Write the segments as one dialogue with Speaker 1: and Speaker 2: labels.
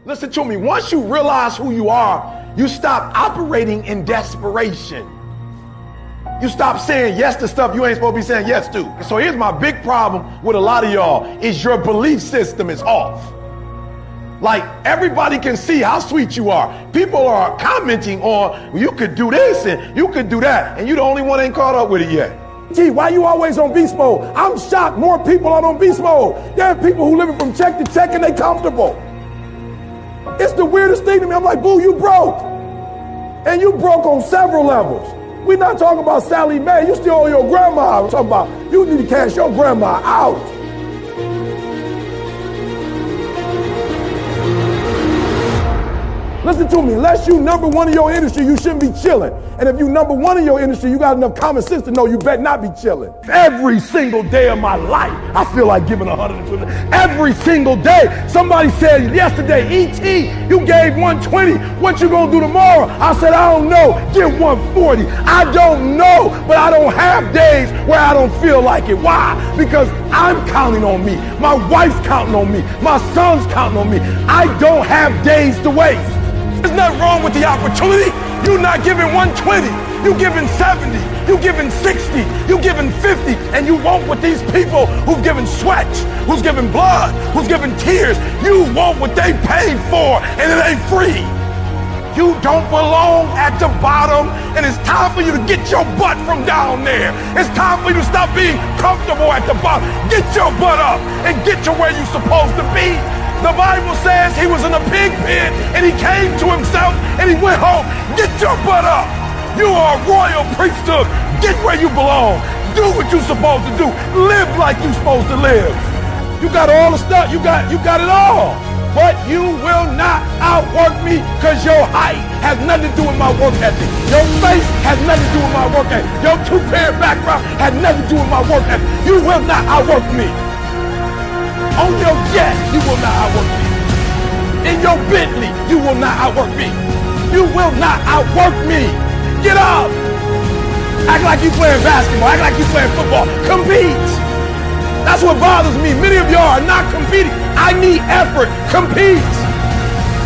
Speaker 1: Listen to me. Once you realize who you are, you stop operating in desperation. You stop saying yes to stuff you ain't supposed to be saying yes to. So here's my big problem with a lot of y'all is your belief system is off. Like, everybody can see how sweet you are. People are commenting on, well, you could do this and you could do that, and you the only one ain't caught up with it yet.
Speaker 2: Gee, why you always on beast mode? I'm shocked more people are on beast mode. There are people who living from check to check and they comfortable. It's the weirdest thing to me. I'm like, boo, you broke. And you broke on several levels. We're not talking about Sally Mae. You still owe your grandma. We're talking about you need to cash your grandma out. Listen to me, unless you number one in your industry, you shouldn't be chilling. And if you number one in your industry, you got enough common sense to know you better not be chilling. Every single day of my life, I feel like giving 120. Every single day. Somebody said yesterday, E.T., you gave 120. What you gonna do tomorrow? I said, I don't know. Give 140. I don't know, but I don't have days where I don't feel like it. Why? Because I'm counting on me. My wife's counting on me. My son's counting on me. I don't have days to waste. There's nothing wrong with the opportunity. You're not giving 120. You're giving 70. You're giving 60. You're giving 50. And you want what these people who've given sweat, who's given blood, who's given tears, you want what they paid for, and it ain't free. You don't belong at the bottom, and it's time for you to get your butt from down there. It's time for you to stop being comfortable at the bottom. Get your butt up and get to where you're supposed to be. The Bible says he was in a pig pen and he came to himself and he went home. Get your butt up. You are a royal priesthood. Get where you belong. Do what you're supposed to do. Live like you're supposed to live. You got all the stuff. You got it all. But you will not outwork me because your height has nothing to do with my work ethic. Your face has nothing to do with my work ethic. Your two-parent background has nothing to do with my work ethic. You will not outwork me. On your jet, you will not outwork me. In your Bentley, you will not outwork me. You will not outwork me. Get up. Act like you playing basketball. Act like you playing football. Compete. That's what bothers me. Many of y'all are not competing. I need effort. Compete.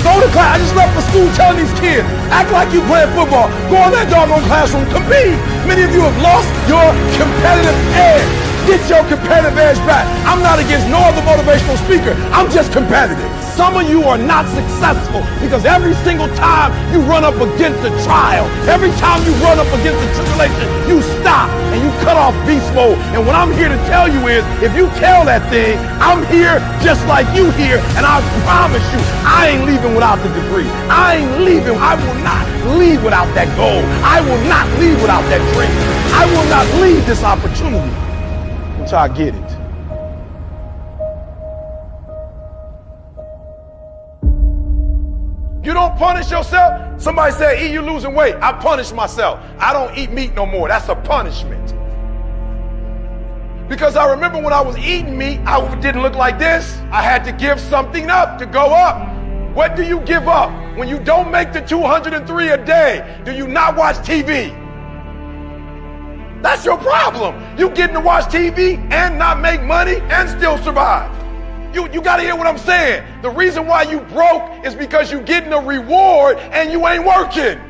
Speaker 2: Go to class. I just left for school telling these kids, act like you playing football. Go in that doggone classroom. Compete. Many of you have lost your competitive edge. Get your competitive edge back. I'm not against no other motivational speaker. I'm just competitive. Some of you are not successful because every single time you run up against a trial, every time you run up against a tribulation, you stop and you cut off beast mode. And what I'm here to tell you is, if you tell that thing, I'm here just like you here, and I promise you, I ain't leaving without the degree. I ain't leaving. I will not leave without that goal. I will not leave without that dream. I will not leave this opportunity until I get it. You don't punish yourself. Somebody said, E, you losing weight. I punish myself. I don't eat meat no more. That's a punishment. Because I remember when I was eating meat, I didn't look like this. I had to give something up to go up. What do you give up? When you don't make the 203 a day, do you not watch TV? That's your problem. You getting to watch TV and not make money and still survive. You got to hear what I'm saying. The reason why you broke is because you getting a reward and you ain't working.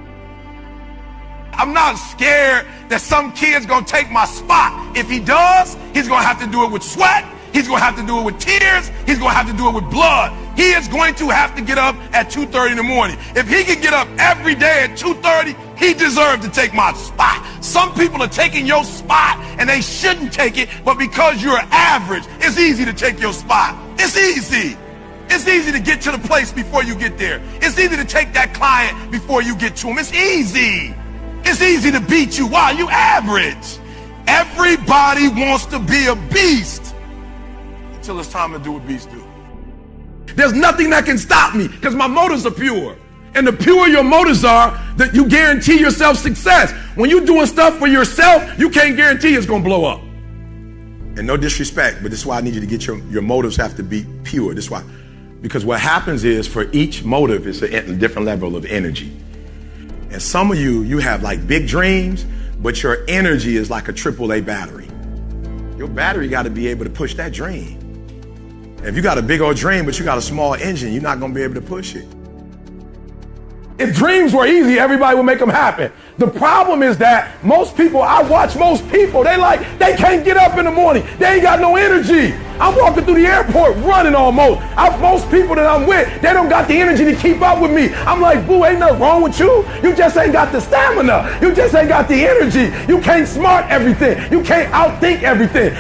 Speaker 2: I'm not scared that some kid's going to take my spot. If he does, he's going to have to do it with sweat. He's going to have to do it with tears. He's going to have to do it with blood. He is going to have to get up at 2:30 in the morning. If he can get up every day at 2:30, he deserves to take my spot. Some people are taking your spot and they shouldn't take it, but because you're average, it's easy to take your spot. It's easy. It's easy to get to the place before you get there. It's easy to take that client before you get to him. It's easy. It's easy to beat you. Why? You average. Everybody wants to be a beast until it's time to do what beasts do. There's nothing that can stop me because my motives are pure. And the purer your motives are, that you guarantee yourself success. When you're doing stuff for yourself, you can't guarantee it's going to blow up. And no disrespect, but this is why I need you to get your motives have to be pure. This is why. Because what happens is, for each motive, it's a different level of energy. And some of you have like big dreams, but your energy is like a AAA battery. Your battery got to be able to push that dream.
Speaker 1: If you got a big old dream, but you got a small engine, you're not going to be able to push it.
Speaker 2: If dreams were easy, everybody would make them happen. The problem is that most people, I watch most people, they can't get up in the morning. They ain't got no energy. I'm walking through the airport running almost. Most people that I'm with, they don't got the energy to keep up with me. I'm like, boo, ain't nothing wrong with you. You just ain't got the stamina. You just ain't got the energy. You can't smart everything. You can't outthink everything.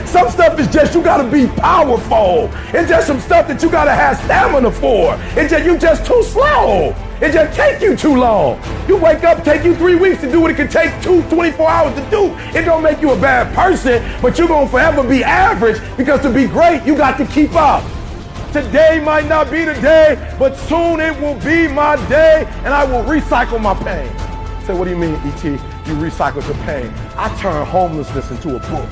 Speaker 2: Some stuff is just, you gotta be powerful. It's just some stuff that you gotta have stamina for. You just too slow. It just take you too long. You wake up, take you 3 weeks to do what it can take 24 hours to do. It don't make you a bad person, but you're gonna forever be average, because to be great, you got to keep up. Today might not be the day, but soon it will be my day, and I will recycle my pain. Say, what do you mean, E.T.? You recycled your pain. I turned homelessness into a book.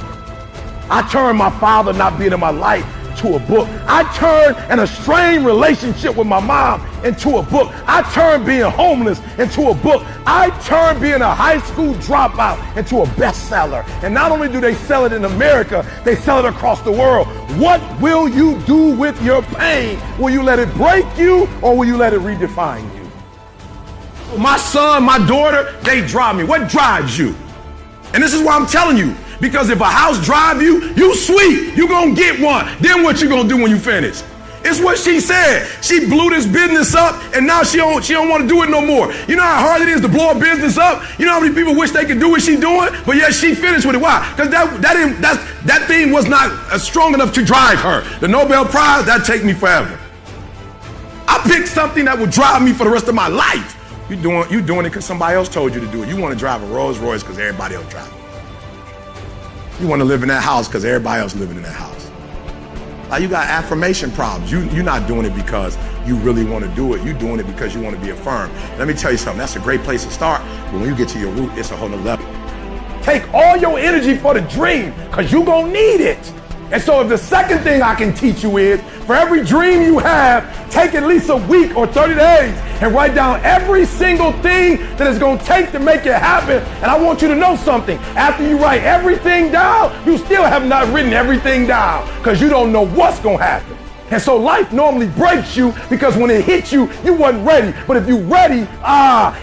Speaker 2: I turned my father not being in my life to a book. I turned an estranged relationship with my mom into a book. I turned being homeless into a book. I turned being a high school dropout into a bestseller. And not only do they sell it in America, they sell it across the world. What will you do with your pain? Will you let it break you, or will you let it redefine you? My son, my daughter, they drive me. What drives you? And this is why I'm telling you. Because if a house drive you, you sweet, you gonna get one. Then what you gonna do when you finish? It's what she said. She blew this business up, and now she don't want to do it no more. You know how hard it is to blow a business up? You know how many people wish they could do what she doing? But yet she finished with it. Why? Because that thing was not strong enough to drive her. The Nobel Prize, that'd take me forever. I picked something that would drive me for the rest of my life. You doing it because somebody else told you to do it. You want to drive a Rolls Royce because everybody else drives it. You want to live in that house because everybody else living in that house. Like, you got affirmation problems. You're not doing it because you really want to do it. You're doing it because you want to be affirmed. Let me tell you something. That's a great place to start. But when you get to your root, it's a whole nother level. Take all your energy for the dream, because you're going to need it. And so if the second thing I can teach you is, for every dream you have, take at least a week or 30 days and write down every single thing that it's going to take to make it happen. And I want you to know something. After you write everything down, you still have not written everything down, because you don't know what's going to happen. And so life normally breaks you, because when it hits you, you wasn't ready. But if you ready,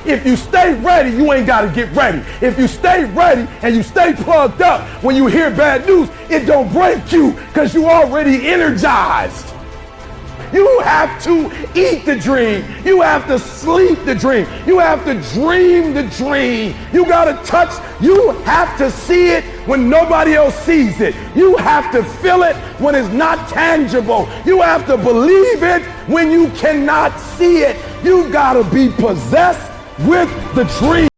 Speaker 2: if you stay ready, you ain't got to get ready. If you stay ready and you stay plugged up, when you hear bad news, it don't break you, because you already energized. You have to eat the dream. You have to sleep the dream. You have to dream the dream. You got to touch. You have to see it when nobody else sees it. You have to feel it when it's not tangible. You have to believe it when you cannot see it. You got to be possessed with the dream.